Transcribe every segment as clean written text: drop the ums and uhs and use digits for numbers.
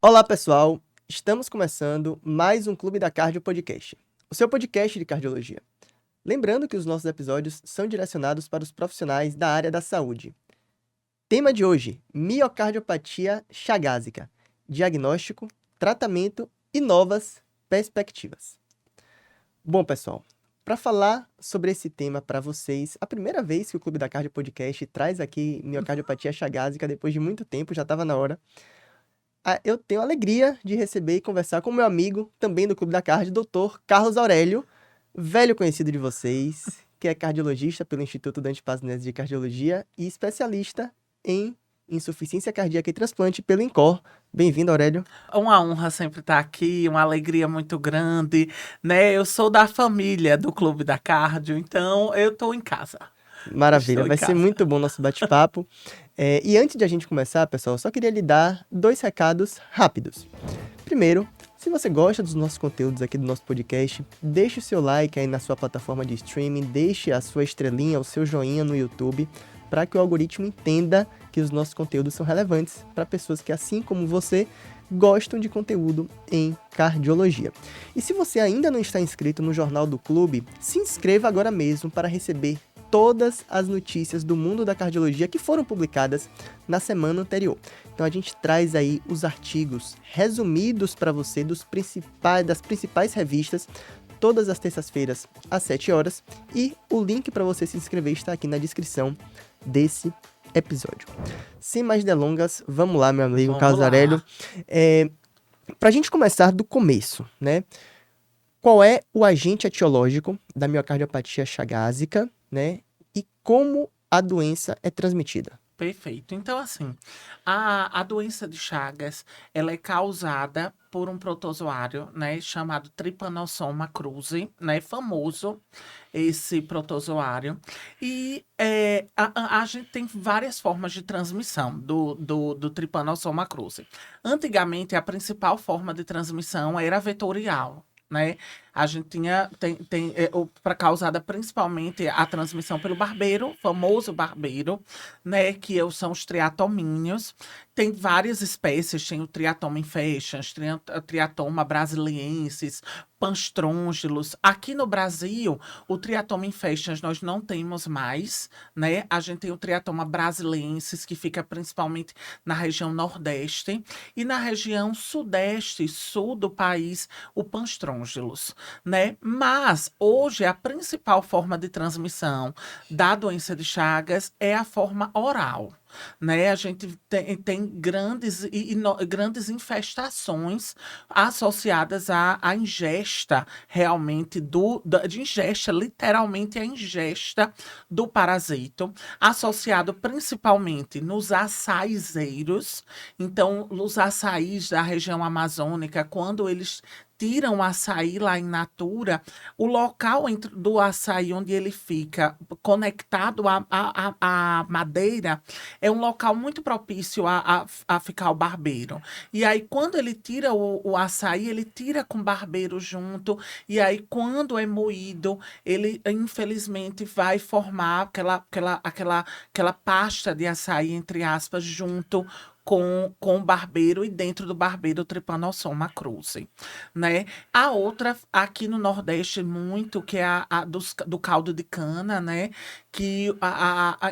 Olá, pessoal! Estamos começando mais um Clube da Cardio Podcast, o seu podcast de cardiologia. Lembrando que os nossos episódios são direcionados para os profissionais da área da saúde. Tema de hoje: miocardiopatia chagásica, diagnóstico, tratamento e novas perspectivas. Bom, pessoal, para falar sobre esse tema para vocês, a primeira vez que o Clube da Cardio Podcast traz aqui miocardiopatia chagásica, depois de muito tempo, já estava na hora. Eu tenho a alegria de receber e conversar com o meu amigo, também do Clube da Cardio, Dr. Carlos Aurélio, velho conhecido de vocês, que é cardiologista pelo Instituto Dante Paz Neves de Cardiologia e especialista em insuficiência cardíaca e transplante pelo INCOR. Bem-vindo, Aurélio. Uma honra sempre estar aqui, uma alegria muito grande, né? Eu sou da família do Clube da Cardio, então eu estou em casa. Maravilha, Estou em vai ser casa. muito bom nosso bate-papo. E antes de a gente começar, pessoal, eu só queria lhe dar 2 recados rápidos. Primeiro, se você gosta dos nossos conteúdos aqui do nosso podcast, deixe o seu like aí na sua plataforma de streaming, deixe a sua estrelinha, o seu joinha no YouTube, para que o algoritmo entenda que os nossos conteúdos são relevantes para pessoas que, assim como você, gostam de conteúdo em cardiologia. E se você ainda não está inscrito no Jornal do Clube, se inscreva agora mesmo para receber todas as notícias do mundo da cardiologia que foram publicadas na semana anterior. Então a gente traz aí os artigos resumidos para você das principais revistas, todas as terças-feiras às 7 horas, e o link para você se inscrever está aqui na descrição desse episódio. Sem mais delongas, vamos lá, meu amigo Carlos Aurélio. Para a gente começar do começo, né? Qual é o agente etiológico da miocardiopatia chagásica, né? E como a doença é transmitida? Perfeito. Então, assim, a doença de Chagas, ela é causada por um protozoário, né, chamado Trypanosoma cruzi, né, famoso esse protozoário. E a gente tem várias formas de transmissão do Trypanosoma cruzi. Antigamente, a principal forma de transmissão era vetorial, né? A gente tem causada principalmente a transmissão pelo barbeiro, famoso barbeiro, né? Que são os triatomíneos. Tem várias espécies, tem o Triatoma infestans, Triatoma brasiliensis, Panstrongylos. Aqui no Brasil, o Triatoma infestans nós não temos mais, né? A gente tem o Triatoma brasiliensis, que fica principalmente na região nordeste, e na região sudeste e sul do país, o Panstrongylos, né? Mas hoje a principal forma de transmissão da doença de Chagas é a forma oral, né? A gente tem grandes infestações associadas à ingesta realmente de ingesta, literalmente a ingesta do parasito, associado principalmente nos açaizeiros. Então, os açaís da região amazônica, quando eles tiram o açaí lá em natura, o local do açaí onde ele fica conectado à madeira é um local muito propício a ficar o barbeiro. E aí, quando ele tira o açaí, ele tira com o barbeiro junto, e aí, quando é moído, ele, infelizmente, vai formar aquela pasta de açaí, entre aspas, junto com o barbeiro, e dentro do barbeiro o Trypanosoma cruzi, né? A outra, aqui no Nordeste, muito, que é do caldo de cana, né? Que,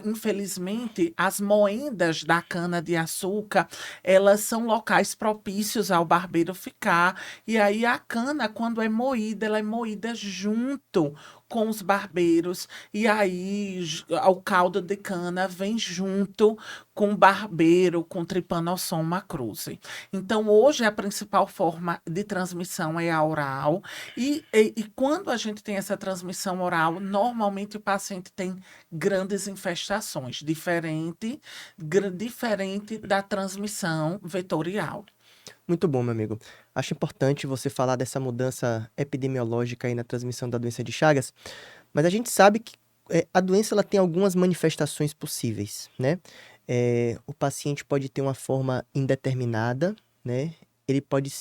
infelizmente, as moendas da cana-de-açúcar, elas são locais propícios ao barbeiro ficar, e aí a cana, quando é moída, ela é moída junto com os barbeiros, e aí o caldo de cana vem junto com o barbeiro, com Trypanosoma cruzi. Então, hoje, a principal forma de transmissão é a oral, e quando a gente tem essa transmissão oral, normalmente o paciente tem grandes infestações, diferente da transmissão vetorial. Muito bom, meu amigo. Acho importante você falar dessa mudança epidemiológica aí na transmissão da doença de Chagas, mas a gente sabe que a doença ela tem algumas manifestações possíveis, né? O paciente pode ter uma forma indeterminada, né? ele pode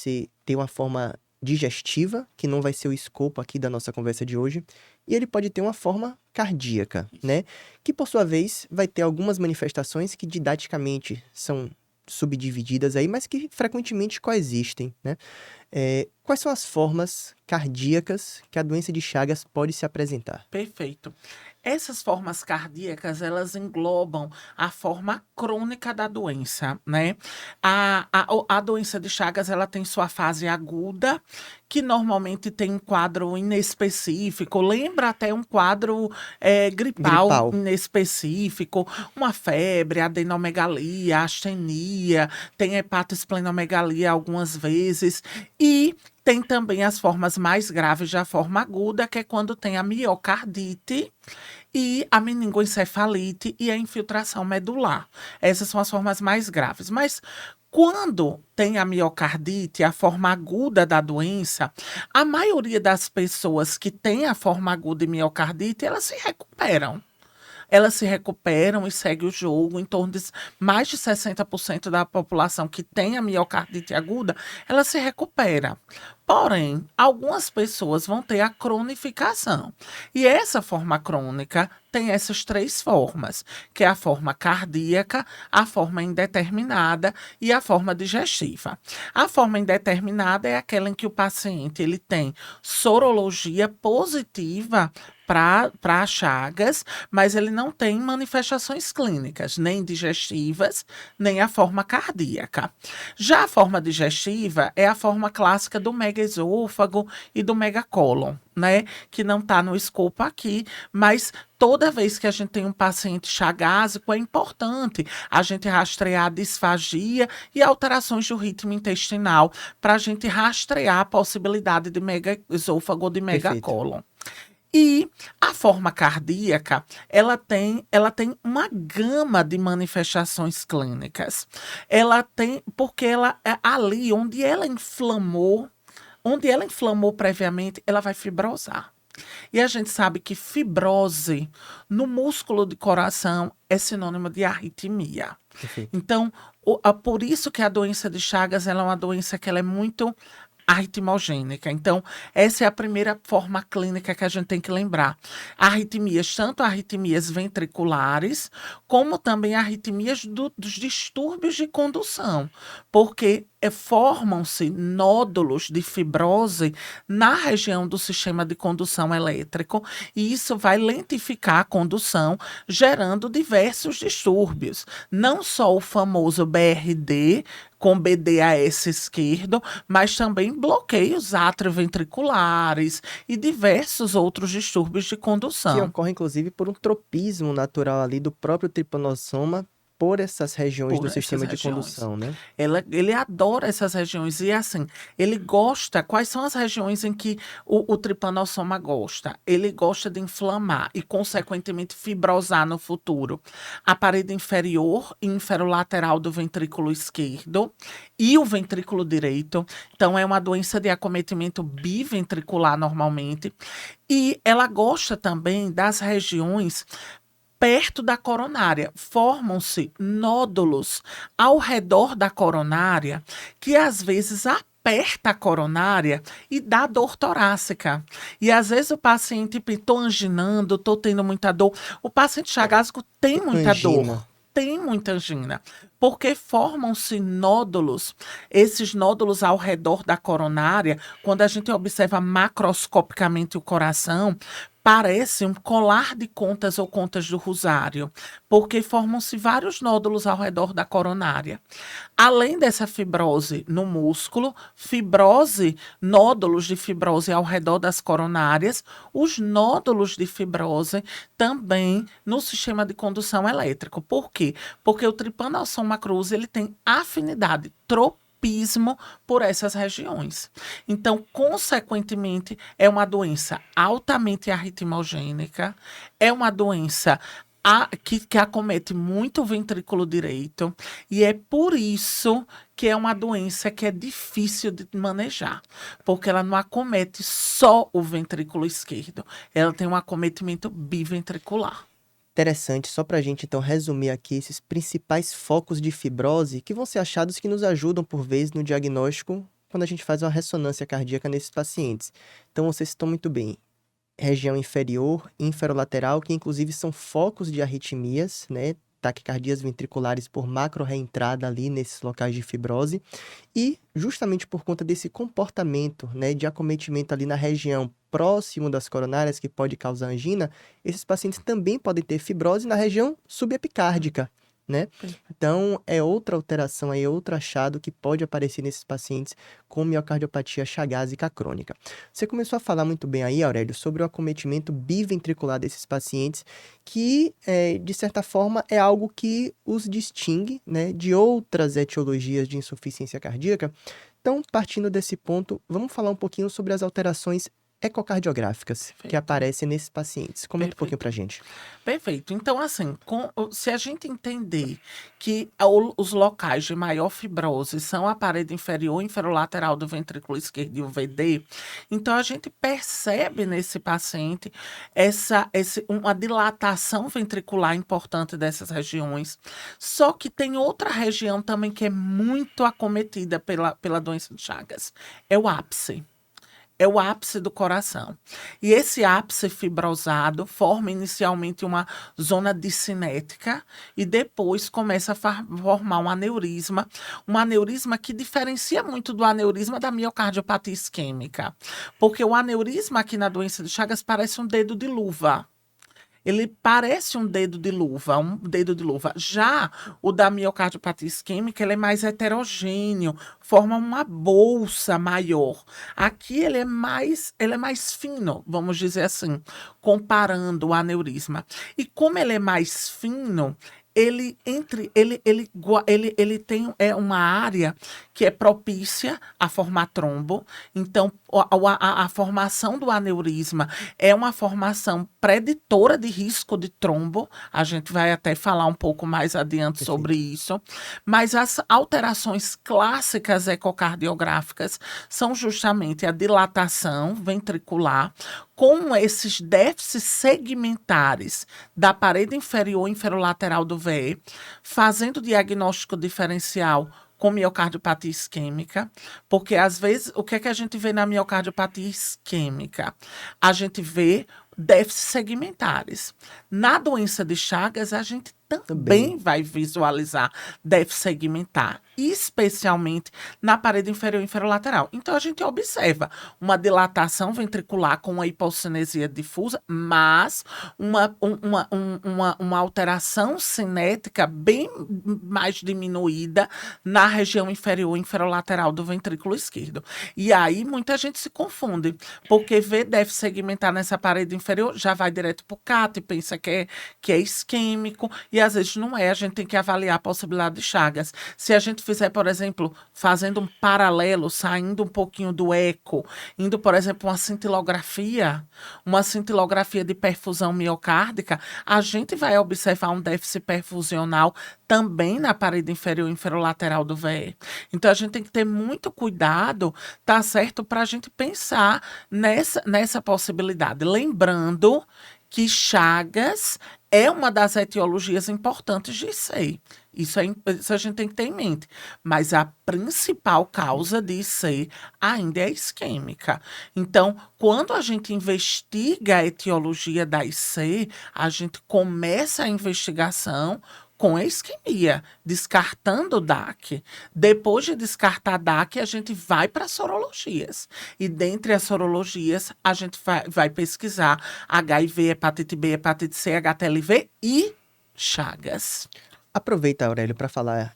ter uma forma digestiva, que não vai ser o escopo aqui da nossa conversa de hoje, e ele pode ter uma forma cardíaca, né? Que, por sua vez, vai ter algumas manifestações que didaticamente são subdivididas aí, mas que frequentemente coexistem, né? Quais são as formas cardíacas que a doença de Chagas pode se apresentar? Perfeito. Essas formas cardíacas, elas englobam a forma crônica da doença, né? A doença de Chagas, ela tem sua fase aguda, que normalmente tem um quadro inespecífico, lembra até um quadro gripal Gripal. inespecífico, uma febre, adenomegalia, astenia, tem hepatosplenomegalia algumas vezes, e tem também as formas mais graves da forma aguda, que é quando tem a miocardite e a meningoencefalite e a infiltração medular. Essas são as formas mais graves. Mas quando tem a miocardite, a forma aguda da doença, a maioria das pessoas que têm a forma aguda de miocardite, elas se recuperam. Elas se recuperam e seguem o jogo. Em torno de mais de 60% da população que tem a miocardite aguda, ela se recupera. Porém, algumas pessoas vão ter a cronificação. E essa forma crônica tem essas três formas, que é a forma cardíaca, a forma indeterminada e a forma digestiva. A forma indeterminada é aquela em que o paciente ele tem sorologia positiva para Chagas, mas ele não tem manifestações clínicas, nem digestivas, nem a forma cardíaca. Já a forma digestiva é a forma clássica do megaesôfago e do megacólon, né? Que não está no escopo aqui, mas toda vez que a gente tem um paciente chagásico, é importante a gente rastrear a disfagia e alterações do ritmo intestinal para a gente rastrear a possibilidade de megaesôfago ou de Perfeito. megacólon. E a forma cardíaca, ela tem uma gama de manifestações clínicas. Ela tem, porque ela é ali onde ela inflamou previamente, ela vai fibrosar. E a gente sabe que fibrose no músculo do coração é sinônimo de arritmia. Perfeito. Então, por isso que a doença de Chagas ela é uma doença que ela é muito arritmogênica. Então, essa é a primeira forma clínica que a gente tem que lembrar. Arritmias, tanto arritmias ventriculares, como também arritmias dos distúrbios de condução, porque formam-se nódulos de fibrose na região do sistema de condução elétrico, e isso vai lentificar a condução, gerando diversos distúrbios. Não só o famoso BRD, com BDAS esquerdo, mas também bloqueios atrioventriculares e diversos outros distúrbios de Que condução. ocorre, inclusive, por um tropismo natural ali do próprio tripanossoma por essas regiões do Por essas sistema de regiões. condução, né? Ele adora essas regiões. E assim, ele gosta. Quais são as regiões em que o tripanossoma gosta? Ele gosta de inflamar e, consequentemente, fibrosar no futuro a parede inferior e inferolateral do ventrículo esquerdo e o ventrículo direito. Então, é uma doença de acometimento biventricular normalmente. E ela gosta também das regiões perto da coronária. Formam-se nódulos ao redor da coronária que às vezes aperta a coronária e dá dor torácica. E às vezes o paciente, estou anginando, estou tendo muita dor. O paciente chagásico tem muita Angina. dor. Tem muita angina, porque formam-se nódulos, esses nódulos ao redor da coronária, quando a gente observa macroscopicamente o coração, parece um colar de contas ou contas do rosário, porque formam-se vários nódulos ao redor da coronária. Além dessa fibrose no músculo, nódulos de fibrose ao redor das coronárias, os nódulos de fibrose também no sistema de condução elétrico. Por quê? Porque o Trypanosoma cruzi ele tem afinidade tropismo por essas regiões. Então, consequentemente, é uma doença altamente arritmogênica, é uma doença que acomete muito o ventrículo direito, e é por isso que é uma doença que é difícil de manejar, porque ela não acomete só o ventrículo esquerdo, ela tem um acometimento biventricular. Interessante, só para a gente então resumir aqui esses principais focos de fibrose que vão ser achados que nos ajudam por vezes no diagnóstico quando a gente faz uma ressonância cardíaca nesses pacientes. Então vocês estão muito bem. Região inferior e inferolateral, que inclusive são focos de arritmias, né? Taquicardias ventriculares por macro-reentrada ali nesses locais de fibrose. E justamente por conta desse comportamento, né, de acometimento ali na região próximo das coronárias, que pode causar angina, esses pacientes também podem ter fibrose na região subepicárdica, né? Então, é outra alteração aí, outro achado que pode aparecer nesses pacientes com miocardiopatia chagásica crônica. Você começou a falar muito bem aí, Aurélio, sobre o acometimento biventricular desses pacientes, que, de certa forma, é algo que os distingue, né, de outras etiologias de insuficiência cardíaca. Então, partindo desse ponto, vamos falar um pouquinho sobre as alterações ecocardiográficas que Perfeito. aparecem nesses pacientes. Comenta um pouquinho Perfeito. pra gente. Perfeito. Então, assim, se a gente entender que os locais de maior fibrose são a parede inferior e inferolateral do ventrículo esquerdo e o VD, então a gente percebe nesse paciente uma dilatação ventricular importante dessas regiões. Só que tem outra região também que é muito acometida pela doença de Chagas. É o ápice. É o ápice do coração. E esse ápice fibrosado forma inicialmente uma zona discinética e depois começa a formar um aneurisma que diferencia muito do aneurisma da miocardiopatia isquêmica. Porque o aneurisma aqui na doença de Chagas parece um dedo de luva. Ele parece um dedo de luva, um dedo de luva. Já o da miocardiopatia isquêmica, ele é mais heterogêneo, forma uma bolsa maior. Aqui ele é mais fino, vamos dizer assim, comparando o aneurisma. E como ele é mais fino, ele tem uma área que é propícia a formar trombo. Então, a formação do aneurisma é uma formação preditora de risco de trombo. A gente vai até falar um pouco mais adiante Perfeito. sobre isso. Mas as alterações clássicas ecocardiográficas são justamente a dilatação ventricular com esses déficits segmentares da parede inferior e inferolateral do VE, fazendo diagnóstico diferencial com miocardiopatia isquêmica, porque às vezes, o que é que a gente vê na miocardiopatia isquêmica? A gente vê déficits segmentares. Na doença de Chagas, a gente também vai visualizar déficit segmentar, especialmente na parede inferior e inferolateral. Então, a gente observa uma dilatação ventricular com uma hipocinesia difusa, mas uma alteração cinética bem mais diminuída na região inferior e inferolateral do ventrículo esquerdo. E aí, muita gente se confunde, porque vê déficit segmentar nessa parede inferior, já vai direto para o CAT e pensa que é isquêmico, e às vezes não é. A gente tem que avaliar a possibilidade de Chagas. Se a gente fizer, por exemplo, fazendo um paralelo, saindo um pouquinho do eco, indo, por exemplo, uma cintilografia de perfusão miocárdica, a gente vai observar um déficit perfusional também na parede inferior e inferolateral do VE. Então, a gente tem que ter muito cuidado, tá certo, para a gente pensar nessa possibilidade. Lembrando que Chagas é uma das etiologias importantes de IC. Isso a gente tem que ter em mente. Mas a principal causa de IC ainda é isquêmica. Então, quando a gente investiga a etiologia da IC, a gente começa a investigação com a isquemia, descartando o DAC. Depois de descartar DAC, a gente vai para sorologias. E dentre as sorologias, a gente vai pesquisar HIV, hepatite B, hepatite C, HTLV e Chagas. Aproveita, Aurélio, para falar,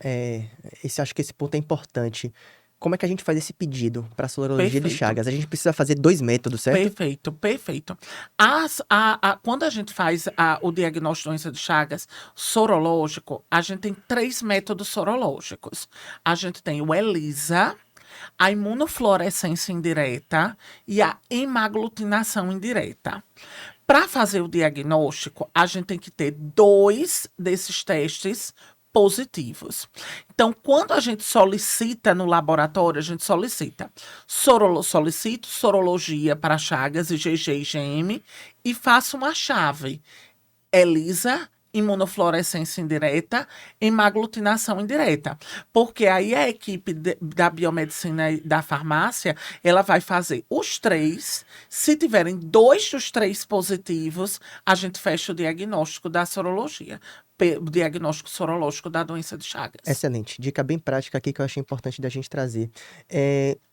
acho que esse ponto é importante. Como é que a gente faz esse pedido para a sorologia de Chagas? A gente precisa fazer 2 métodos, certo? Perfeito. Quando a gente faz o diagnóstico de doença de Chagas sorológico, a gente tem 3 métodos sorológicos. A gente tem o ELISA, a imunofluorescência indireta e a hemaglutinação indireta. Para fazer o diagnóstico, a gente tem que ter 2 desses testes positivos. Então, quando a gente solicita no laboratório, a gente solicita sorologia para Chagas, IgG e IgM, e faço uma chave ELISA, imunofluorescência indireta, hemaglutinação indireta. Porque aí a equipe da biomedicina e da farmácia, ela vai fazer os três. Se tiverem 2 dos 3 positivos, a gente fecha o diagnóstico da sorologia. O diagnóstico sorológico da doença de Chagas. Excelente. Dica bem prática aqui que eu achei importante da gente trazer.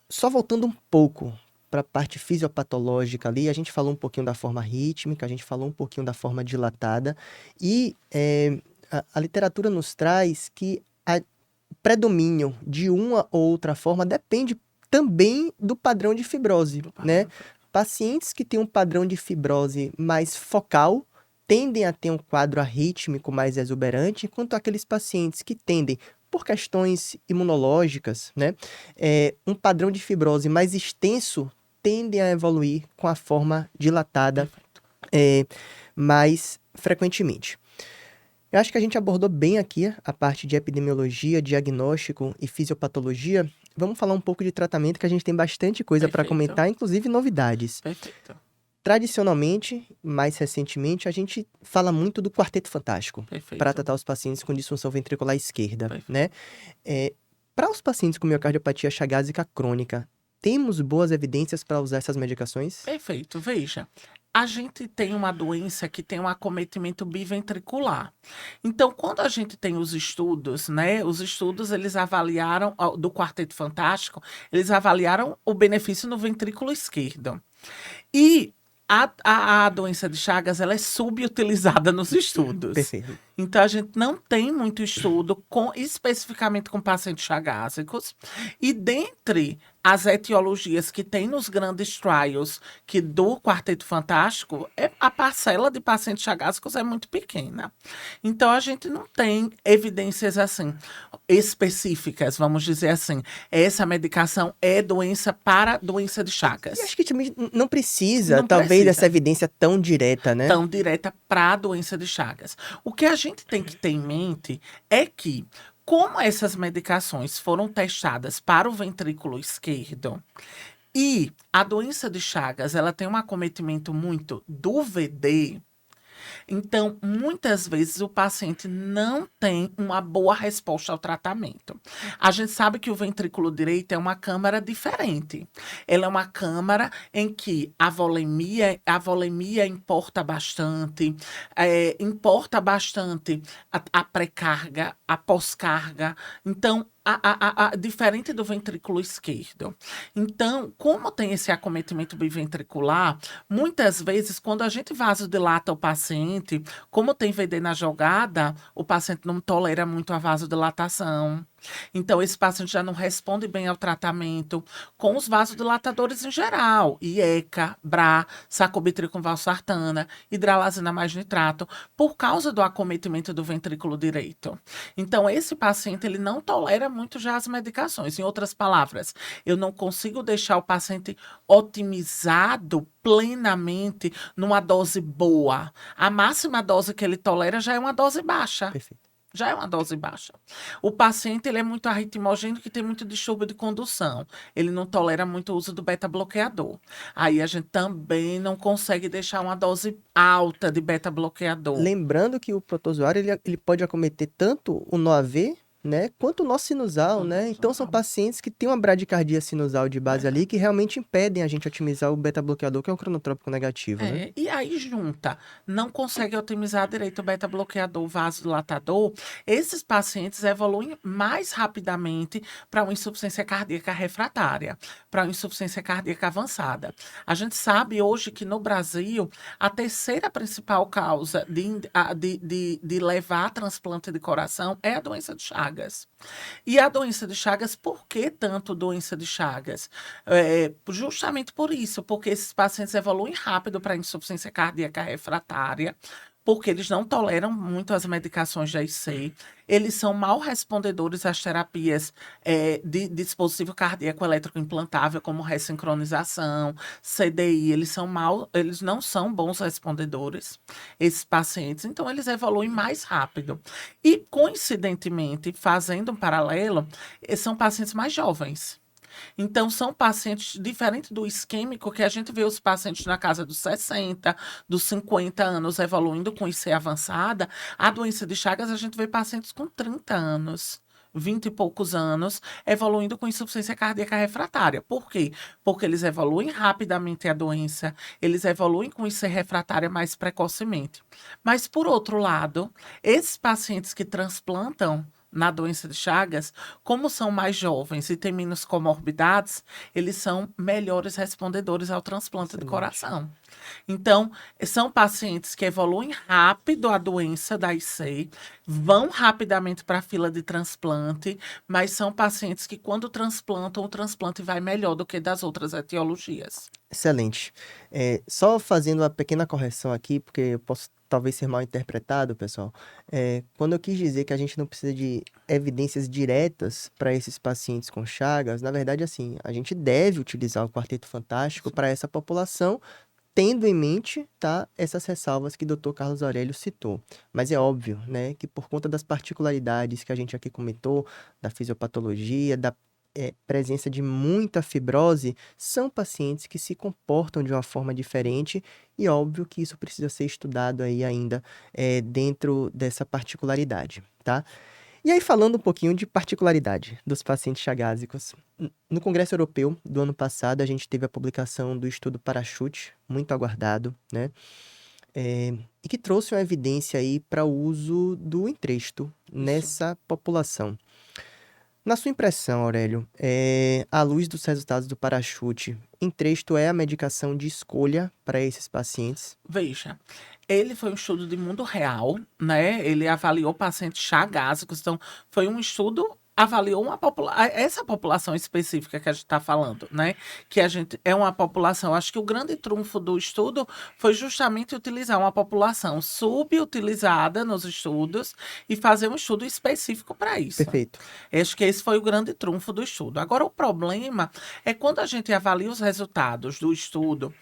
Só voltando um pouco para a parte fisiopatológica ali, a gente falou um pouquinho da forma rítmica, a gente falou um pouquinho da forma dilatada, e a literatura nos traz que o predomínio de uma ou outra forma depende também do padrão de fibrose, né? Pacientes que têm um padrão de fibrose mais focal tendem a ter um quadro arrítmico mais exuberante, enquanto aqueles pacientes que tendem, por questões imunológicas, né, um padrão de fibrose mais extenso, tendem a evoluir com a forma dilatada mais frequentemente. Eu acho que a gente abordou bem aqui a parte de epidemiologia, diagnóstico e fisiopatologia. Vamos falar um pouco de tratamento, que a gente tem bastante coisa para comentar, inclusive novidades. Perfeito. Tradicionalmente, mais recentemente, a gente fala muito do quarteto fantástico para tratar os pacientes com disfunção ventricular esquerda, né? Para os pacientes com miocardiopatia chagásica crônica, temos boas evidências para usar essas medicações? Perfeito. Veja, a gente tem uma doença que tem um acometimento biventricular. Então, quando a gente tem os estudos, né? Os estudos, eles avaliaram, do quarteto fantástico, eles avaliaram o benefício no ventrículo esquerdo. E a doença de Chagas, ela é subutilizada nos estudos. Perfeito. Então, a gente não tem muito estudo especificamente com pacientes chagásicos. E dentre as etiologias que tem nos grandes trials do Quarteto Fantástico, a parcela de pacientes chagásicos é muito pequena. Então, a gente não tem evidências assim, específicas, vamos dizer assim. Essa medicação é doença para doença de Chagas. E acho que também não precisa, talvez, dessa evidência tão direta, né? Tão direta para a doença de Chagas. O que a gente tem que ter em mente é que, como essas medicações foram testadas para o ventrículo esquerdo, e a doença de Chagas, ela tem um acometimento muito do VD, então, muitas vezes o paciente não tem uma boa resposta ao tratamento. A gente sabe que o ventrículo direito é uma câmara diferente. Ela é uma câmara em que a volemia importa bastante, importa bastante a pré-carga, a pós-carga. Então, diferente do ventrículo esquerdo. Então, como tem esse acometimento biventricular, muitas vezes, quando a gente vasodilata o paciente, como tem VD na jogada, o paciente não tolera muito a vasodilatação. Então, esse paciente já não responde bem ao tratamento com os vasodilatadores em geral, IECA, BRA, sacubitril com valsartana, hidralazina mais nitrato, por causa do acometimento do ventrículo direito. Então, esse paciente, ele não tolera muito já as medicações. Em outras palavras, eu não consigo deixar o paciente otimizado plenamente numa dose boa. A máxima dose que ele tolera já é uma dose baixa. Perfeito. Já é uma dose baixa. O paciente, ele é muito arritmogênico e tem muito distúrbio de condução. Ele não tolera muito o uso do beta-bloqueador. Aí a gente também não consegue deixar uma dose alta de beta-bloqueador. Lembrando que o protozoário, ele pode acometer tanto o NOAV, né, quanto o nó sinusal, né? Então, são pacientes que têm uma bradicardia sinusal de base ali, que realmente impedem a gente otimizar o beta-bloqueador, que é o cronotrópico negativo, né? E aí junta, não consegue otimizar direito o beta-bloqueador, vasodilatador, esses pacientes evoluem mais rapidamente para uma insuficiência cardíaca refratária, para uma insuficiência cardíaca avançada. A gente sabe hoje que no Brasil, a terceira principal causa de levar a transplante de coração é a doença de Chagas. E a doença de Chagas, por que tanto doença de Chagas? Justamente por isso, porque esses pacientes evoluem rápido para insuficiência cardíaca refratária, porque eles não toleram muito as medicações de IC, eles são mal respondedores às terapias de dispositivo cardíaco elétrico implantável, como ressincronização, CDI, eles não são bons respondedores, esses pacientes, então eles evoluem mais rápido. E, coincidentemente, fazendo um paralelo, são pacientes mais jovens. Então, são pacientes, diferente do isquêmico, que a gente vê os pacientes na casa dos 60, dos 50 anos evoluindo com IC avançada, a doença de Chagas a gente vê pacientes com 30 anos. 20 e poucos anos, evoluindo com insuficiência cardíaca refratária. Por quê? Porque eles evoluem rapidamente a doença, eles evoluem com IC refratária mais precocemente. Mas, por outro lado, esses pacientes que transplantam na doença de Chagas, como são mais jovens e têm menos comorbidades, eles são melhores respondedores ao transplante de Excelente. coração. Então, são pacientes que evoluem rápido a doença da IC, vão rapidamente para a fila de transplante, mas são pacientes que, quando transplantam, o transplante vai melhor do que das outras etiologias. Excelente. Só fazendo uma pequena correção aqui, porque eu posso talvez ser mal interpretado, pessoal. Quando eu quis dizer que a gente não precisa de evidências diretas para esses pacientes com Chagas, na verdade, assim, a gente deve utilizar o Quarteto Fantástico para essa população, tendo em mente, tá, essas ressalvas que o Dr. Carlos Aurélio citou. Mas é óbvio, né, que por conta das particularidades que a gente aqui comentou, da fisiopatologia, da presença de muita fibrose, são pacientes que se comportam de uma forma diferente e óbvio que isso precisa ser estudado aí ainda dentro dessa particularidade, tá? E aí, falando um pouquinho de particularidade dos pacientes chagásicos. No Congresso Europeu do ano passado, a gente teve a publicação do estudo Parachute, muito aguardado, né? E que trouxe uma evidência aí para o uso do Entresto nessa população. Na sua impressão, Aurélio, à luz dos resultados do Parachute, Entresto é a medicação de escolha para esses pacientes? Veja, ele foi um estudo de mundo real, né? Ele avaliou pacientes chagásicos, então foi um estudo avaliou essa população específica que a gente está falando, né? Que a gente é uma população. Acho que o grande trunfo do estudo foi justamente utilizar uma população subutilizada nos estudos e fazer um estudo específico para isso. Perfeito. Acho que esse foi o grande trunfo do estudo. Agora, o problema é quando a gente avalia os resultados do estudo,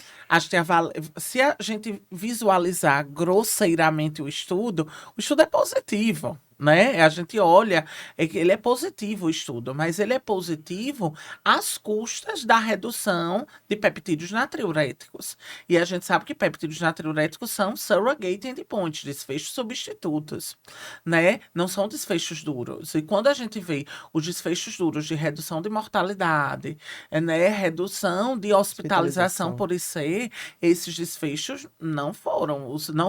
se a gente visualizar grosseiramente o estudo é positivo. Né? A gente olha, que ele é positivo o estudo, mas ele é positivo às custas da redução de peptídeos natriuréticos. E a gente sabe que peptídeos natriuréticos são surrogate endpoints, desfechos substitutos, né? Não são desfechos duros. E quando a gente vê os desfechos duros de redução de mortalidade, né? Redução de hospitalização por IC, esses desfechos não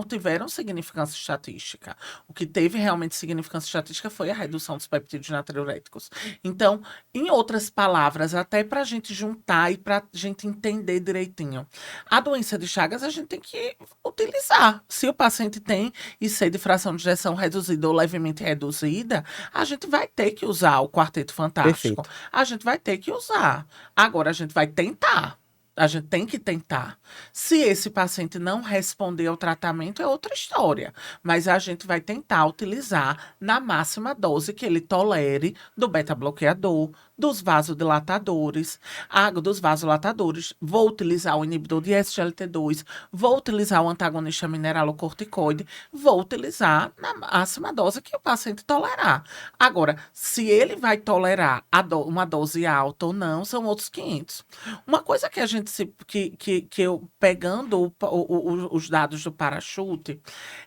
tiveram significância estatística. O que teve realmente significância estatística foi a redução dos peptídeos natriuréticos. Então, em outras palavras, até para a gente juntar e para a gente entender direitinho, a doença de Chagas a gente tem que utilizar. Se o paciente tem IC de fração de ejeção reduzida ou levemente reduzida, a gente vai ter que usar o Quarteto Fantástico. Perfeito. A gente vai ter que usar. Agora, a gente vai tentar. A gente tem que tentar. Se esse paciente não responder ao tratamento, é outra história. Mas a gente vai tentar utilizar na máxima dose que ele tolere do beta-bloqueador, dos vasodilatadores, dos vasodilatadores. Vou utilizar o inibidor de SGLT2, vou utilizar o antagonista mineralocorticoide, vou utilizar na máxima dose que o paciente tolerar. Agora, se ele vai tolerar uma dose alta ou não, são outros 500. Uma coisa que a gente que eu pegando os dados do Parachute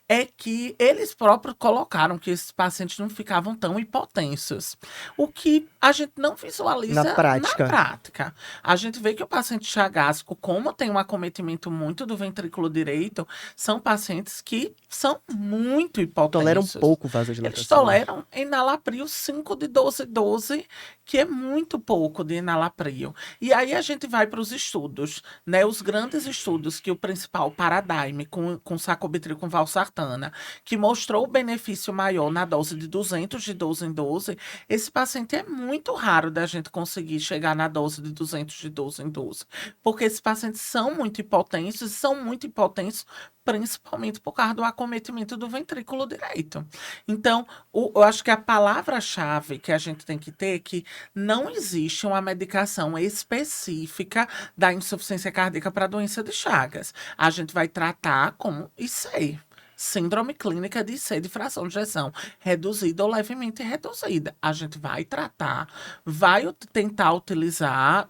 é que eles próprios colocaram que esses pacientes não ficavam tão hipotensos. O que a gente não visualiza Na prática. A gente vê que o paciente chagásico, como tem um acometimento muito do ventrículo direito, são pacientes que são muito hipotensos. Toleram pouco vasodilatação. Eles toleram enalapril 5 de 12, que é muito pouco de enalapril. E aí a gente vai para os estudos, né? Os grandes estudos que o principal Paradigm com sacubitril com valsartana, que mostrou o benefício maior na dose de 200 de 12 em 12, esse paciente é muito raro da gente conseguir chegar na dose de 200 de 12 em 12, porque esses pacientes são muito hipotensos principalmente por causa do acometimento do ventrículo direito. Então, eu acho que a palavra-chave que a gente tem que ter é que não existe uma medicação específica da insuficiência cardíaca para a doença de Chagas. A gente vai tratar com IC. síndrome clínica de sede e fração de ejeção reduzida ou levemente reduzida. A gente vai tratar, vai tentar utilizar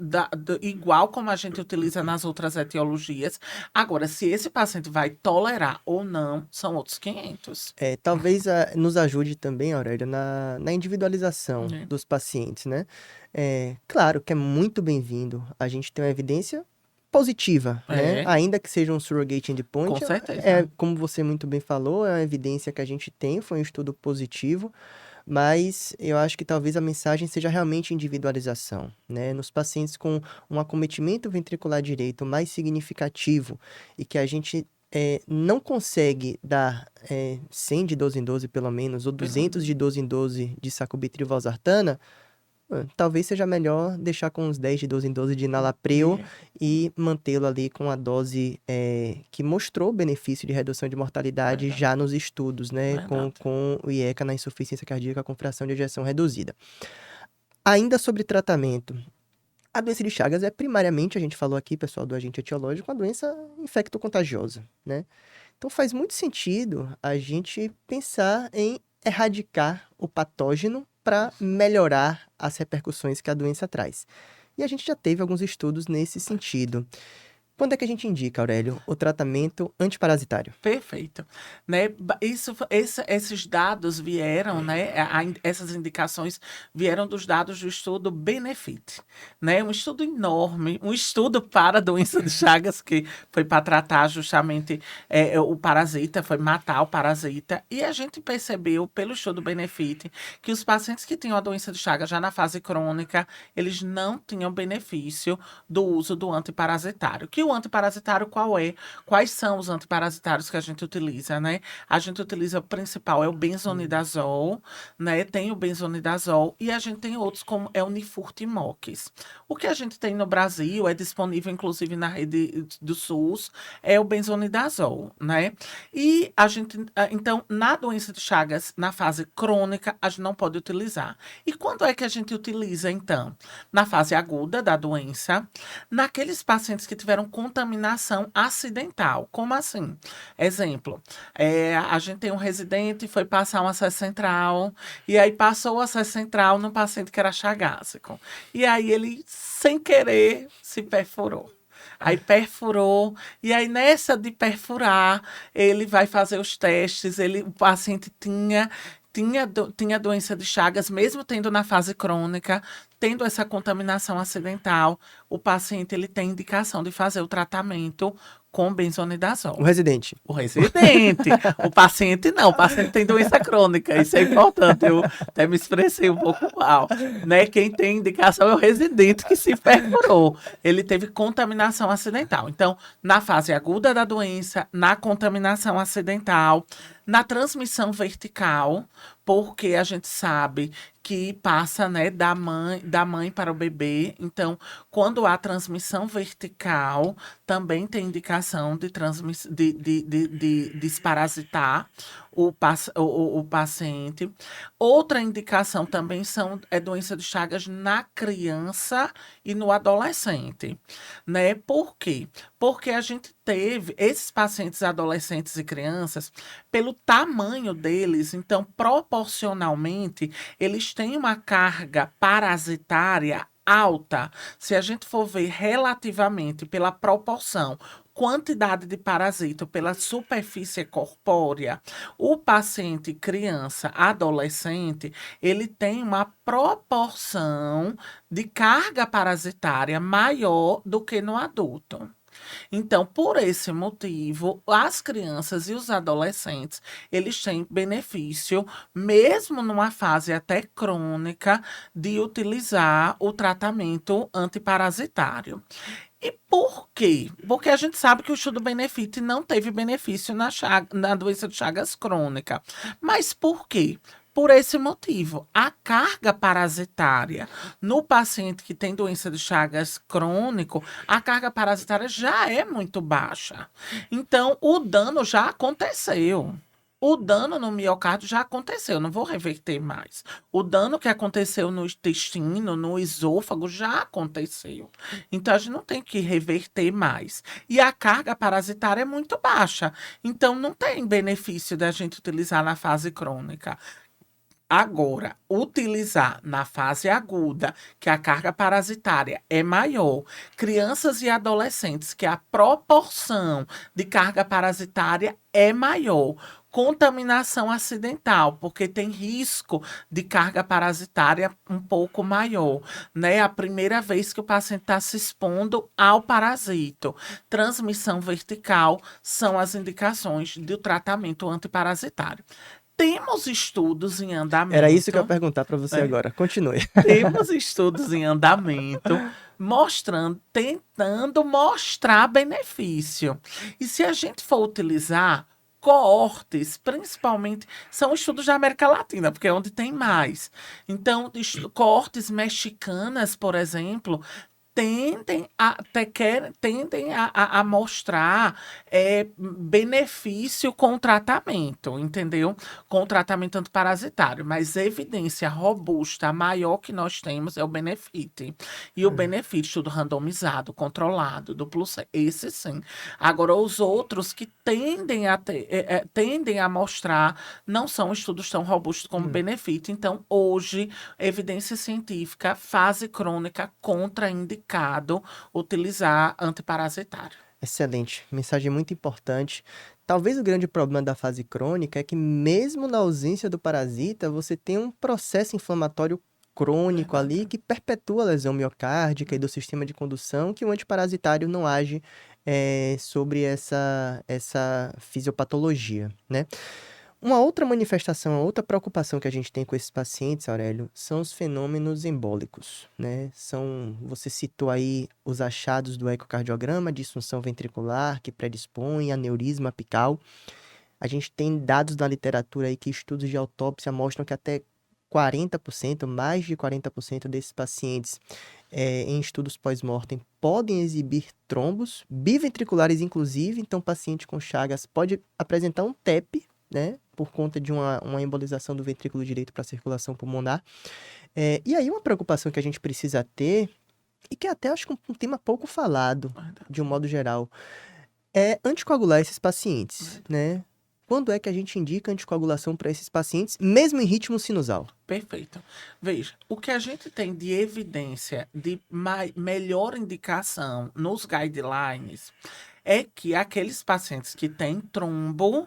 igual como a gente utiliza nas outras etiologias. Agora, se esse paciente vai tolerar ou não, são outros 500. Talvez nos ajude também, Aurélia, na individualização É. dos pacientes, né? Claro que é muito bem-vindo a gente ter uma evidência positiva, né? É. Ainda que seja um surrogate endpoint, Com certeza. como você muito bem falou, é uma evidência que a gente tem, foi um estudo positivo, mas eu acho que talvez a mensagem seja realmente individualização, né? Nos pacientes com um acometimento ventricular direito mais significativo e que a gente não consegue dar 100 de 12 em 12 pelo menos, ou 200 de 12 em 12 de sacubitril valsartana, talvez seja melhor deixar com uns 10 de 12 em 12 de nalapril e mantê-lo ali com a dose que mostrou o benefício de redução de mortalidade Verdade. já nos estudos, né? Verdade. Com o IECA na insuficiência cardíaca com fração de ejeção reduzida. Ainda sobre tratamento, a doença de Chagas é primariamente, a gente falou aqui, pessoal, do agente etiológico, uma doença infectocontagiosa, né? Então faz muito sentido a gente pensar em erradicar o patógeno para melhorar as repercussões que a doença traz. E a gente já teve alguns estudos nesse sentido. Quando é que a gente indica, Aurélio, o tratamento antiparasitário? Perfeito. Né? Esses dados vieram, né? Essas indicações vieram dos dados do estudo Benefit, né? Um estudo enorme, um estudo para a doença de Chagas, que foi para tratar justamente o parasita, foi matar o parasita. E a gente percebeu, pelo estudo Benefit, que os pacientes que tinham a doença de Chagas já na fase crônica, eles não tinham benefício do uso do antiparasitário. Que o antiparasitário qual é? Quais são os antiparasitários que a gente utiliza, né? A gente utiliza, o principal é o benzonidazol, né? Tem o benzonidazol e a gente tem outros como é o Nifurtimox. O que a gente tem no Brasil, é disponível inclusive na rede do SUS, é o benzonidazol, né? E a gente, então, na doença de Chagas, na fase crônica, a gente não pode utilizar. E quando é que a gente utiliza, então? Na fase aguda da doença, naqueles pacientes que tiveram contaminação acidental. Como assim? Exemplo, a gente tem um residente, foi passar um acesso central, e aí passou o acesso central num paciente que era chagásico. E aí ele, sem querer, se perfurou. Aí perfurou, e aí nessa de perfurar, ele vai fazer os testes, o paciente tinha doença de Chagas, mesmo tendo na fase crônica, tendo essa contaminação acidental, o paciente ele tem indicação de fazer o tratamento com benzonidazol. O residente. O residente. O paciente não, o paciente tem doença crônica, isso é importante, eu até me expressei um pouco mal, né? Quem tem indicação é o residente que se perfurou, ele teve contaminação acidental. Então, na fase aguda da doença, na contaminação acidental, na transmissão vertical, porque a gente sabe que passa, né, da mãe para o bebê. Então, quando há transmissão vertical, também tem indicação de desparasitar o paciente. Outra indicação também é doença de Chagas na criança e no adolescente, né? Por quê? Porque a gente teve esses pacientes adolescentes e crianças, pelo tamanho deles, então, proporcionalmente, eles têm uma carga parasitária alta. Se a gente for ver relativamente pela proporção, quantidade de parasita pela superfície corpórea, o paciente criança, adolescente, ele tem uma proporção de carga parasitária maior do que no adulto. Então, por esse motivo, as crianças e os adolescentes, eles têm benefício, mesmo numa fase até crônica, de utilizar o tratamento antiparasitário. E por quê? Porque a gente sabe que o estudo Benefit não teve benefício na doença de Chagas crônica. Mas por quê? Por esse motivo, a carga parasitária no paciente que tem doença de Chagas crônico, a carga parasitária já é muito baixa. Então, o dano já aconteceu. O dano no miocárdio já aconteceu, não vou reverter mais. O dano que aconteceu no intestino, no esôfago, já aconteceu. Então, a gente não tem que reverter mais. E a carga parasitária é muito baixa. Então, não tem benefício da gente utilizar na fase crônica. Agora, utilizar na fase aguda, que a carga parasitária é maior, crianças e adolescentes, que a proporção de carga parasitária é maior, contaminação acidental, porque tem risco de carga parasitária um pouco maior, né? A primeira vez que o paciente está se expondo ao parasito. Transmissão vertical são as indicações do tratamento antiparasitário. Temos estudos em Era isso que eu ia andamento, perguntar para você né? agora. Continue. Temos estudos em andamento mostrando, tentando mostrar benefício. E se a gente for utilizar coortes, principalmente, são estudos da América Latina, porque é onde tem mais. Então, coortes mexicanas, por exemplo, tendem a mostrar benefício com o tratamento, entendeu? Com o tratamento antiparasitário, mas evidência robusta, a maior que nós temos é o Benefit. E o Benefit, estudo randomizado, controlado, duplo C, esse sim. Agora, os outros que tendem a mostrar não são estudos tão robustos como o Benefit. Então, hoje, evidência científica, fase crônica, contraindicado utilizar antiparasitário. Excelente, mensagem muito importante. Talvez o grande problema da fase crônica é que, mesmo na ausência do parasita, você tem um processo inflamatório crônico ali que perpetua a lesão miocárdica e do sistema de condução, que o antiparasitário não age sobre essa fisiopatologia, né? Uma outra manifestação, uma outra preocupação que a gente tem com esses pacientes, Aurélio, são os fenômenos embólicos, né? Você citou aí os achados do ecocardiograma, disfunção ventricular que predispõe, aneurisma apical. A gente tem dados da literatura aí que estudos de autópsia mostram que até 40%, mais de 40% desses pacientes em estudos pós-mortem podem exibir trombos biventriculares, inclusive. Então, paciente com Chagas pode apresentar um TEP, né, por conta de uma embolização do ventrículo direito para a circulação pulmonar. E aí, uma preocupação que a gente precisa ter, e que até acho que um tema pouco falado, de um modo geral, é anticoagular esses pacientes, né? Quando é que a gente indica anticoagulação para esses pacientes, mesmo em ritmo sinusal? Perfeito. Veja, o que a gente tem de evidência de melhor indicação nos guidelines é que aqueles pacientes que tem trombo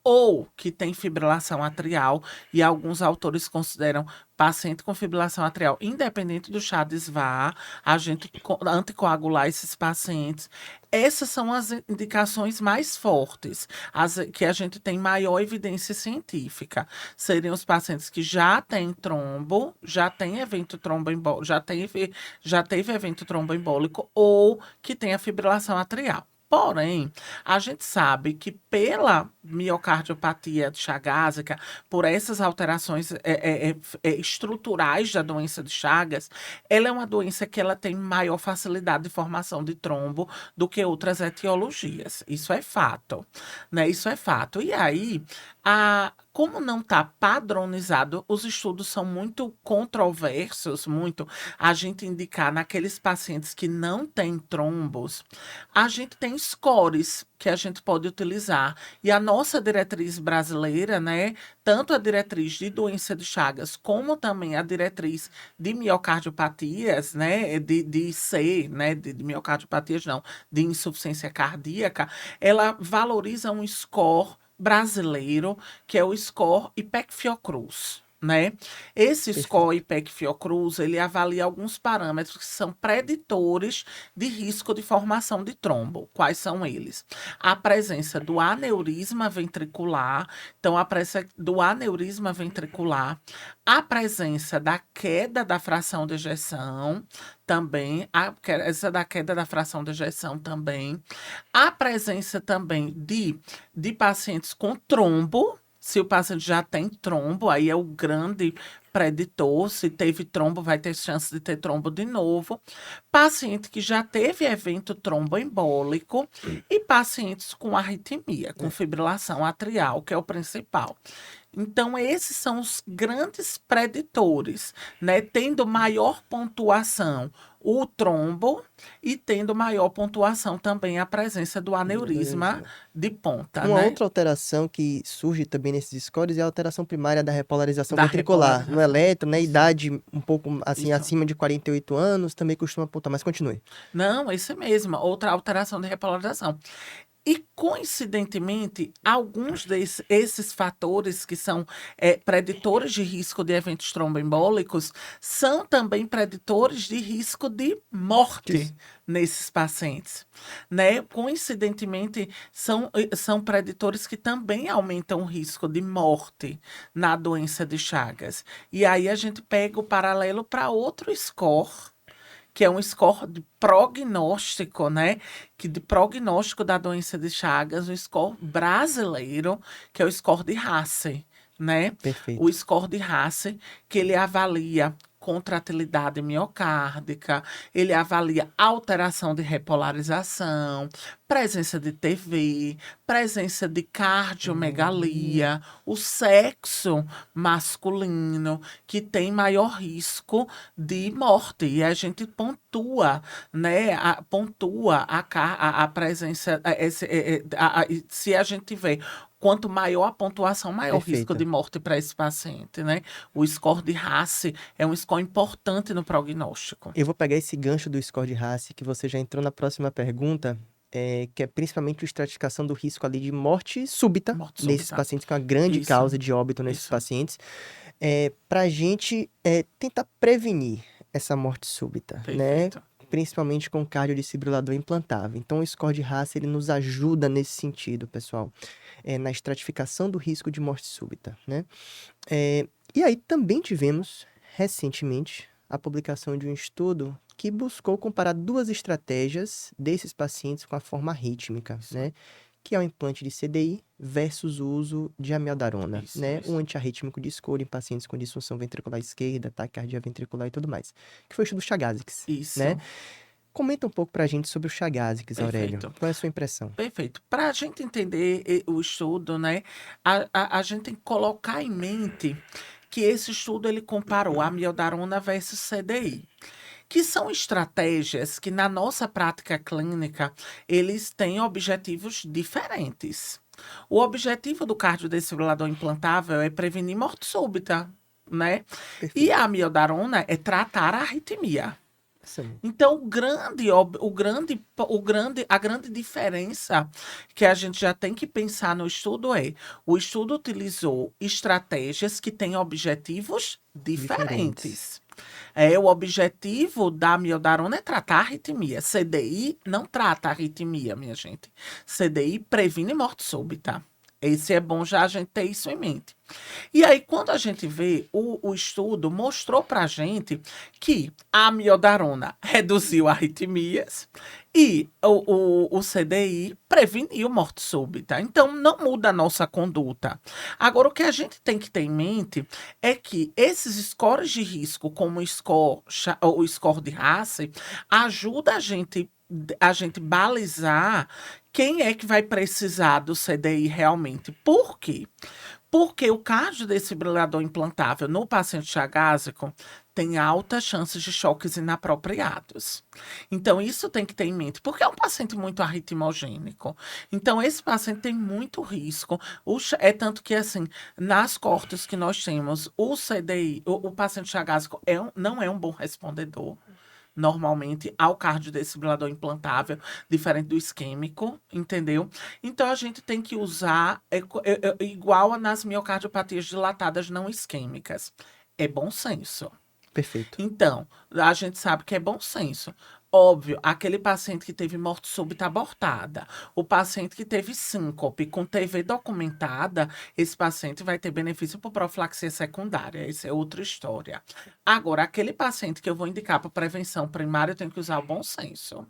ou que tem fibrilação atrial, e alguns autores consideram paciente com fibrilação atrial, independente do Chades-VAR, a gente anticoagular esses pacientes. Essas são as indicações mais fortes, as que a gente tem maior evidência científica. Seriam os pacientes que já têm trombo, já têm evento tromboembólico, já teve evento tromboembólico ou que tem a fibrilação atrial. Porém, a gente sabe que pela miocardiopatia chagásica, por essas alterações estruturais da doença de Chagas, ela é uma doença que ela tem maior facilidade de formação de trombo do que outras etiologias. Isso é fato, né? Isso é fato. E aí, como não está padronizado, os estudos são muito controversos, muito a gente indicar naqueles pacientes que não têm trombos, a gente tem scores que a gente pode utilizar. E a nossa diretriz brasileira, né, tanto a diretriz de doença de Chagas, como também a diretriz de miocardiopatias, né, de C, né, de miocardiopatias não, de insuficiência cardíaca, ela valoriza um score brasileiro, que é o score IPEC-Fiocruz, né? Esse score IPEC-Fiocruz, ele avalia alguns parâmetros que são preditores de risco de formação de trombo. Quais são eles? A presença do aneurisma ventricular, então a presença do aneurisma ventricular, a presença da queda da fração de ejeção, também, a presença da queda da fração de ejeção também, a presença também de pacientes com trombo. Se o paciente já tem trombo, aí é o grande preditor, se teve trombo, vai ter chance de ter trombo de novo. Paciente que já teve evento tromboembólico e pacientes com arritmia, com fibrilação atrial, que é o principal. Então, esses são os grandes preditores, né? Tendo maior pontuação o trombo e tendo maior pontuação também a presença do aneurisma de ponta, Uma né? outra alteração que surge também nesses scores é a alteração primária da repolarização Da ventricular. No repolarização. eletro, né? Isso. Idade um pouco assim, Isso. acima de 48 anos, também costuma apontar. Mas continue. Não, isso mesmo, outra alteração de repolarização. E, coincidentemente, alguns desses fatores que são preditores de risco de eventos tromboembólicos são também preditores de risco de morte Isso. nesses pacientes, né? Coincidentemente, são preditores que também aumentam o risco de morte na doença de Chagas. E aí a gente pega o paralelo para outro score, que é um score de prognóstico, né? Que de prognóstico da doença de Chagas, um score brasileiro, que é o score de Hasse, né? Perfeito. O score de Hasse, que ele avalia contratilidade miocárdica, ele avalia alteração de repolarização, presença de TV, presença de cardiomegalia, o sexo masculino, que tem maior risco de morte. E a gente pontua, né? Pontua a presença. Se a gente vê quanto maior a pontuação, maior o risco Perfeito. de morte para esse paciente, né? O score de Hasse é um score importante no prognóstico. Eu vou pegar esse gancho do score de Hasse, que você já entrou na próxima pergunta, que é principalmente a estratificação do risco ali de morte súbita Morte nesses súbita. pacientes, que é uma grande Isso. causa de óbito nesses Isso. pacientes, para a gente tentar prevenir essa morte súbita, né? Perfeito. Principalmente com cardiodesfibrilador implantável. Então, o score de Hasse, ele nos ajuda nesse sentido, pessoal, na estratificação do risco de morte súbita, né? E aí também tivemos, recentemente, a publicação de um estudo que buscou comparar duas estratégias desses pacientes com a forma arrítmica, Isso. né? Que é o implante de CDI versus o uso de amiodarona, Isso, né? isso. Um antiarrítmico de escolha em pacientes com disfunção ventricular esquerda, taquicardia ventricular e tudo mais. Que foi o estudo Chagasix, Isso. né? Comenta um pouco pra gente sobre o Chagasix, Aurélio. Perfeito. Qual é a sua impressão? Perfeito. Para a gente entender o estudo, né, a gente tem que colocar em mente que esse estudo ele comparou amiodarona versus CDI, que são estratégias que na nossa prática clínica eles têm objetivos diferentes. O objetivo do cardiodesfibrilador implantável é prevenir morte súbita, né? E Perfeito. a amiodarona é tratar a arritmia. Excelente. Então, a grande diferença que a gente já tem que pensar no estudo é: o estudo utilizou estratégias que têm objetivos diferentes. O objetivo da amiodarona é tratar a arritmia. CDI não trata a arritmia, minha gente. CDI previne morte súbita. Esse é bom já a gente ter isso em mente. E aí, quando a gente vê, o estudo mostrou pra gente que a amiodarona reduziu arritmias e o CDI preveniu morte súbita. Então, não muda a nossa conduta. Agora, o que a gente tem que ter em mente é que esses scores de risco, como o score de Hasse, ajuda a gente balizar quem é que vai precisar do CDI realmente. Por quê? Porque o cardiodesfibrilador implantável no paciente chagásico tem altas chances de choques inapropriados. Então, isso tem que ter em mente, porque é um paciente muito arritmogênico. Então, esse paciente tem muito risco. É tanto que, assim, nas cortes que nós temos, o CDI, o paciente chagásico não é um bom respondedor normalmente ao cardiodesfibrilador implantável, diferente do isquêmico, entendeu? Então a gente tem que usar igual nas miocardiopatias dilatadas não isquêmicas. É bom senso. Perfeito. Então, a gente sabe que é bom senso. Óbvio, aquele paciente que teve morte súbita abortada, o paciente que teve síncope com TV documentada, esse paciente vai ter benefício por profilaxia secundária. Isso é outra história. Agora, aquele paciente que eu vou indicar para prevenção primária, eu tenho que usar o bom senso.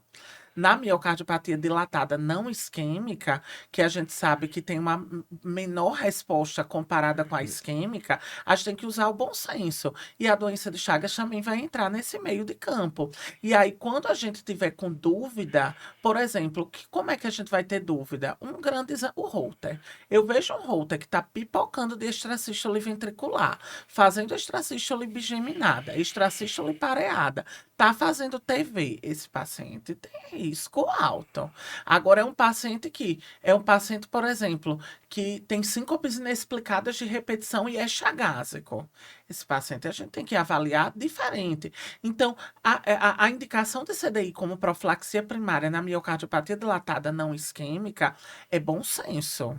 Na miocardiopatia dilatada não isquêmica, que a gente sabe que tem uma menor resposta comparada com a isquêmica, a gente tem que usar o bom senso. E a doença de Chagas também vai entrar nesse meio de campo. E aí, quando a gente tiver com dúvida, por exemplo, como é que a gente vai ter dúvida? Um grande o Holter. Eu vejo um Holter que está pipocando de extrasístole ventricular, fazendo extrasístole bigeminada, extrasístole pareada, tá fazendo TV. Esse paciente tem risco alto. Agora, é um paciente, por exemplo, que tem síncopes inexplicadas de repetição e é chagásico. Esse paciente a gente tem que avaliar diferente. Então, a indicação de CDI como profilaxia primária na miocardiopatia dilatada não isquêmica é bom senso.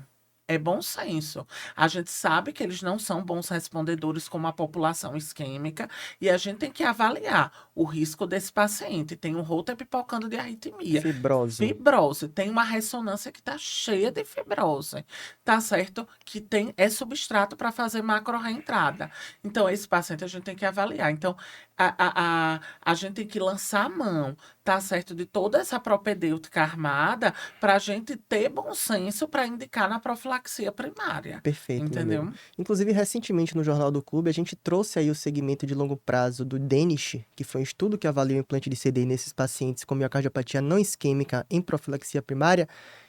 É bom senso. A gente sabe que eles não são bons respondedores como a população isquêmica e a gente tem que avaliar o risco desse paciente. Tem um Holter pipocando de arritmia. Fibrose. Fibrose. Tem uma ressonância que está cheia de fibrose. Tá certo? Que é substrato para fazer macro-reentrada. Então, esse paciente a gente tem que avaliar. Então, a gente tem que lançar a mão, tá certo? De toda essa propedêutica armada para a gente ter bom senso para indicar na profilaxia primária. Perfeito, meu amigo. Entendeu? Inclusive, recentemente no Jornal do Clube, a gente trouxe aí o segmento de longo prazo do Danish, que foi um estudo que avaliou o implante de CDI nesses pacientes com miocardiopatia não isquêmica em profilaxia primária,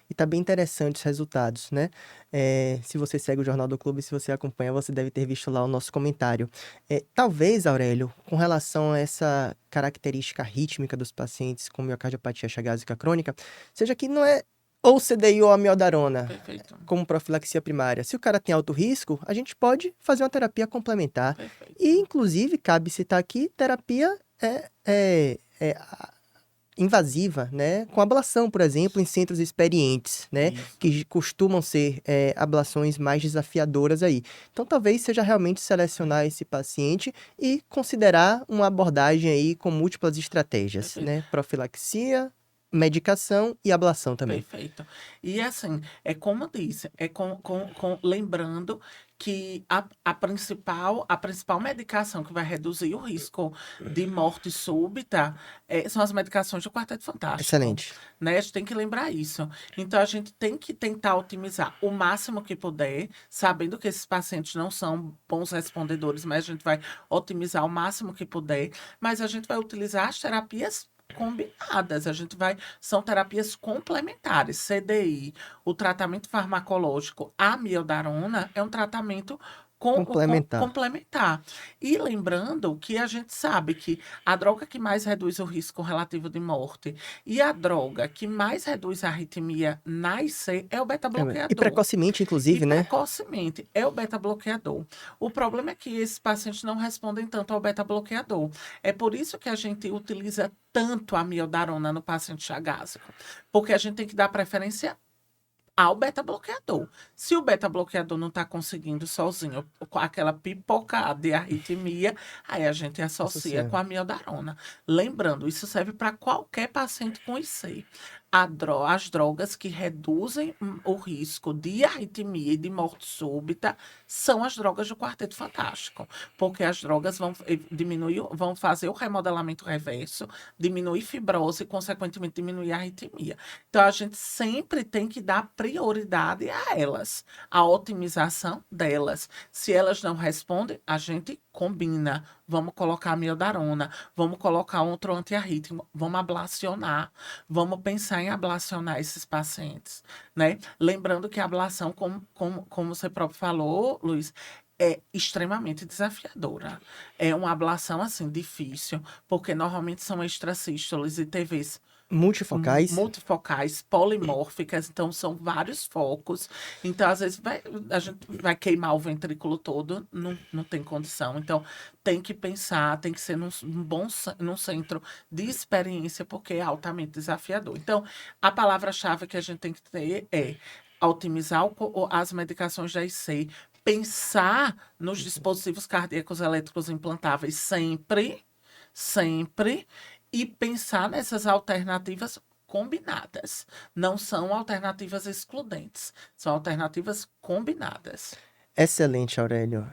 e tá bem interessante os resultados, né? Se você segue o Jornal do Clube, se você acompanha, você deve ter visto lá o nosso comentário. Talvez, Aurélio, com relação a essa característica rítmica dos pacientes com miocardiopatia chagásica crônica, seja que não é ou CDI ou amiodarona, Perfeito. como profilaxia primária. Se o cara tem alto risco, a gente pode fazer uma terapia complementar. Perfeito. E, inclusive, cabe citar aqui, terapia invasiva, né? Com ablação, por exemplo, em centros experientes, né? Isso. Que costumam ser ablações mais desafiadoras aí. Então, talvez seja realmente selecionar esse paciente e considerar uma abordagem aí com múltiplas estratégias, Perfeito. né? Profilaxia, medicação e ablação também. Perfeito. E assim, é como eu disse, lembrando que a principal medicação que vai reduzir o risco de morte súbita são as medicações do Quarteto Fantástico. Excelente. Né? A gente tem que lembrar isso. Então, a gente tem que tentar otimizar o máximo que puder, sabendo que esses pacientes não são bons respondedores, mas a gente vai otimizar o máximo que puder, mas a gente vai utilizar as terapias combinadas, são terapias complementares. CDI, o tratamento farmacológico, a amiodarona é um tratamento Complementar. complementar. E lembrando que a gente sabe que a droga que mais reduz o risco relativo de morte e a droga que mais reduz a arritmia na IC é o E beta-bloqueador. precocemente, inclusive, E né? precocemente é o beta-bloqueador. O problema é que esses pacientes não respondem tanto ao beta-bloqueador. É por isso que a gente utiliza tanto a amiodarona no paciente chagásico, porque a gente tem que dar preferência ao beta-bloqueador. Se o beta-bloqueador não está conseguindo sozinho, com aquela pipocada de arritmia, aí a gente associa com a amiodarona. Lembrando, isso serve para qualquer paciente com IC. As drogas que reduzem o risco de arritmia e de morte súbita são as drogas do Quarteto Fantástico, porque as drogas vão diminuir, vão fazer o remodelamento reverso, diminuir fibrose e, consequentemente, diminuir a arritmia. Então, a gente sempre tem que dar prioridade a elas, a otimização delas. Se elas não respondem, a gente combina. Vamos colocar a amiodarona, vamos colocar outro antiarrítmico, vamos ablacionar, vamos pensar em ablacionar esses pacientes, né? Lembrando que a ablação, como você próprio falou, Luiz, é extremamente desafiadora. É uma ablação, assim, difícil, porque normalmente são extrasístoles e TVs multifocais, polimórficas, então são vários focos. Então, às vezes, a gente vai queimar o ventrículo todo, não tem condição. Então, tem que pensar, tem que ser num centro de experiência, porque é altamente desafiador. Então, a palavra-chave que a gente tem que ter é otimizar as medicações da IC, pensar nos dispositivos cardíacos elétricos implantáveis sempre, e pensar nessas alternativas combinadas. Não são alternativas excludentes, são alternativas combinadas. Excelente, Aurélio.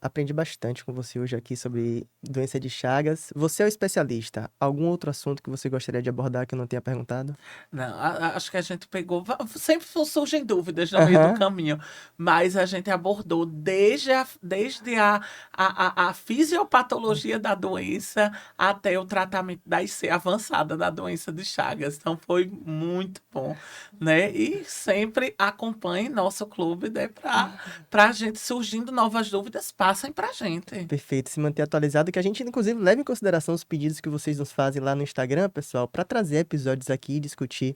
Aprendi bastante com você hoje aqui sobre doença de Chagas. Você é o especialista. Algum outro assunto que você gostaria de abordar que eu não tenha perguntado? Não, acho que a gente pegou. Sempre surgem dúvidas no meio do Aham, caminho, mas a gente abordou desde a fisiopatologia da doença até o tratamento da IC avançada da doença de Chagas. Então foi muito bom, né? E sempre acompanhe nosso clube, né? Para a gente surgindo novas dúvidas, passem para a gente. perfeito. Se manter atualizado, que a gente, inclusive, leve em consideração os pedidos que vocês nos fazem lá no Instagram, pessoal, para trazer episódios aqui e discutir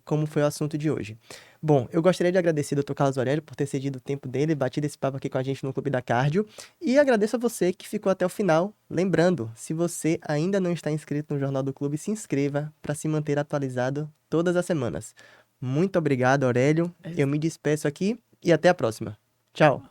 como foi o assunto de hoje. Bom, eu gostaria de agradecer ao Dr. Carlos Aurélio por ter cedido o tempo dele e batido esse papo aqui com a gente no Clube da Cardio. E agradeço a você que ficou até o final. Lembrando, se você ainda não está inscrito no Jornal do Clube, se inscreva para se manter atualizado todas as semanas. Muito obrigado, Aurélio. Eu me despeço aqui e até a próxima. Tchau.